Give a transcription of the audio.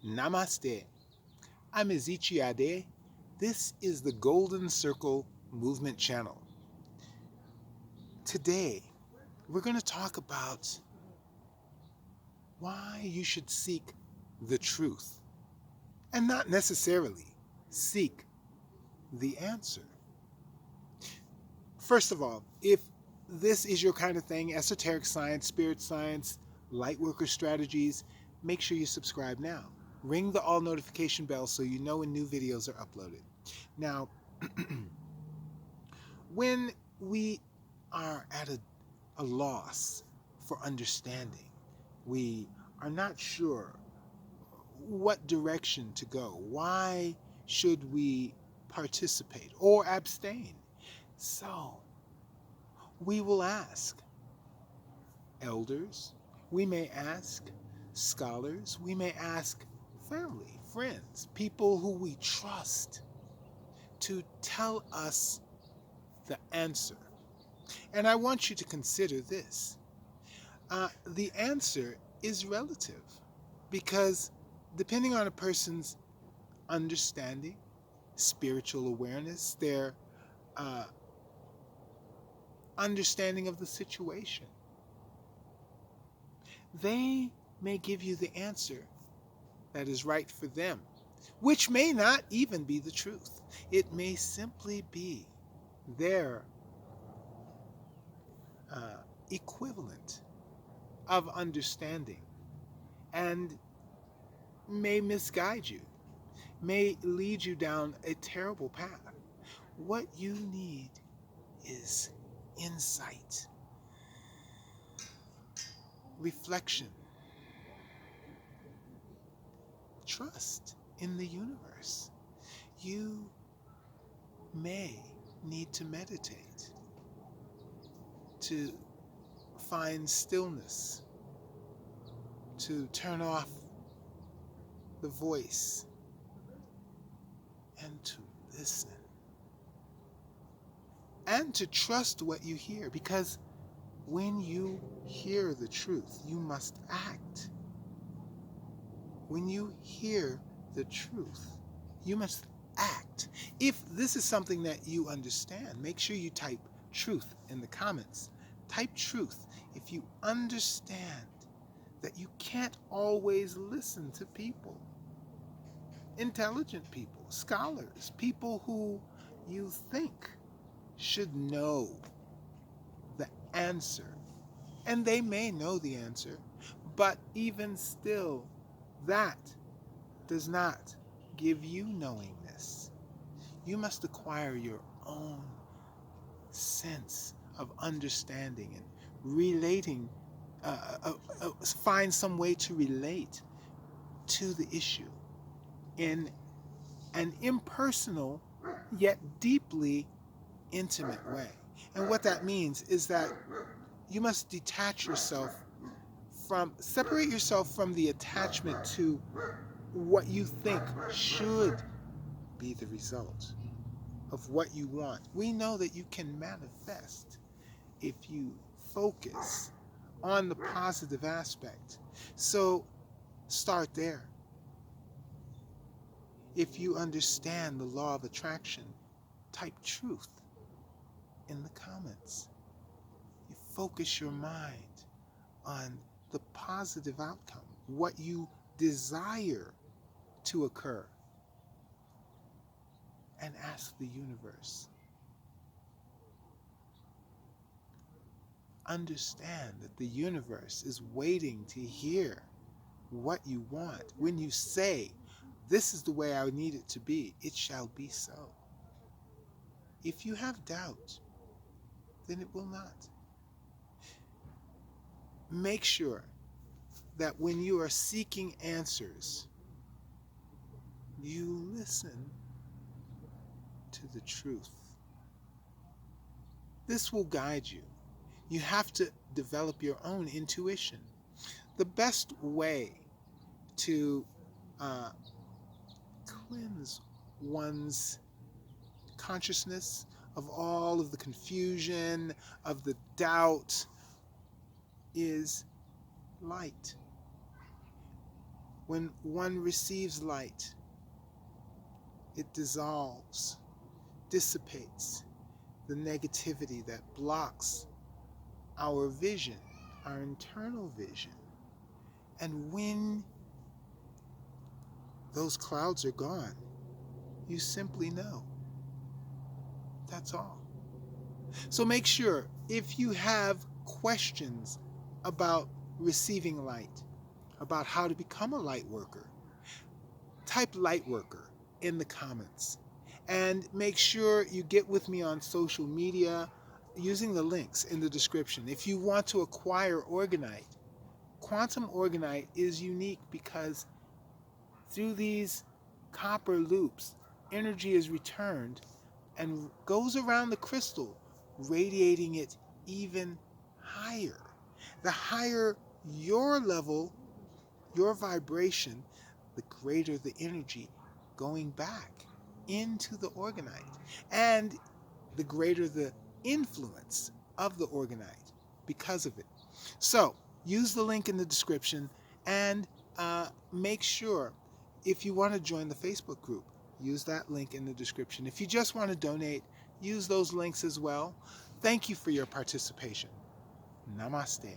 Namaste. I'm Ezichiade. This is the Golden Circle Movement Channel. Today, we're going to talk about why you should seek the truth and not necessarily seek the answer. First of all, if this is your kind of thing, esoteric science, spirit science, lightworker strategies, make sure you subscribe now. Ring the all notification bell so you know when new videos are uploaded. Now, when we are at a loss for understanding, we are not sure what direction to go. Why should we participate or abstain? So, we will ask elders, we may ask scholars, we may ask family, friends, people who we trust to tell us the answer. And I want you to consider this. The answer is relative because depending on a person's understanding, spiritual awareness, their understanding of the situation, they may give you the answer that is right for them, which may not even be the truth. It may simply be their equivalent of understanding and may misguide you, may lead you down a terrible path. What you need is insight, reflection, trust in the universe. You may need to meditate to find stillness, to turn off the voice and to listen and to trust what you hear, because when you hear the truth, you must act. When you hear the truth, you must act. If this is something that you understand, make sure you type truth in the comments. Type truth if you understand that you can't always listen to people, intelligent people, scholars, people who you think should know the answer. And they may know the answer, but even still, that does not give you knowingness. You must acquire your own sense of understanding and relating, find some way to relate to the issue in an impersonal yet deeply intimate way. And what that means is that you must detach yourself separate yourself from the attachment to what you think should be the result of what you want. We know that you can manifest if you focus on the positive aspect. So start there. If you understand the law of attraction, type truth in the comments. You focus your mind on the positive outcome, what you desire to occur, and ask the universe. Understand that the universe is waiting to hear what you want. When you say, "This is the way I need it to be," it shall be so. If you have doubt, then it will not. Make sure that when you are seeking answers, you listen to the truth. This will guide you. You have to develop your own intuition. The best way to cleanse one's consciousness of all of the confusion, of the doubt, is light. When one receives light, it dissolves, dissipates the negativity that blocks our vision, our internal vision. And when those clouds are gone, you simply know. That's all. So make sure, if you have questions about receiving light, about how to become a light worker, type light worker in the comments. And make sure you get with me on social media using the links in the description. If you want to acquire Orgonite, quantum Orgonite is unique because through these copper loops, energy is returned and goes around the crystal, radiating it even higher. The higher your level, your vibration, the greater the energy going back into the Orgonite, and the greater the influence of the Orgonite because of it. So use the link in the description, and make sure, if you want to join the Facebook group, use that link in the description. If you just want to donate, use those links as well. Thank you for your participation. Namaste.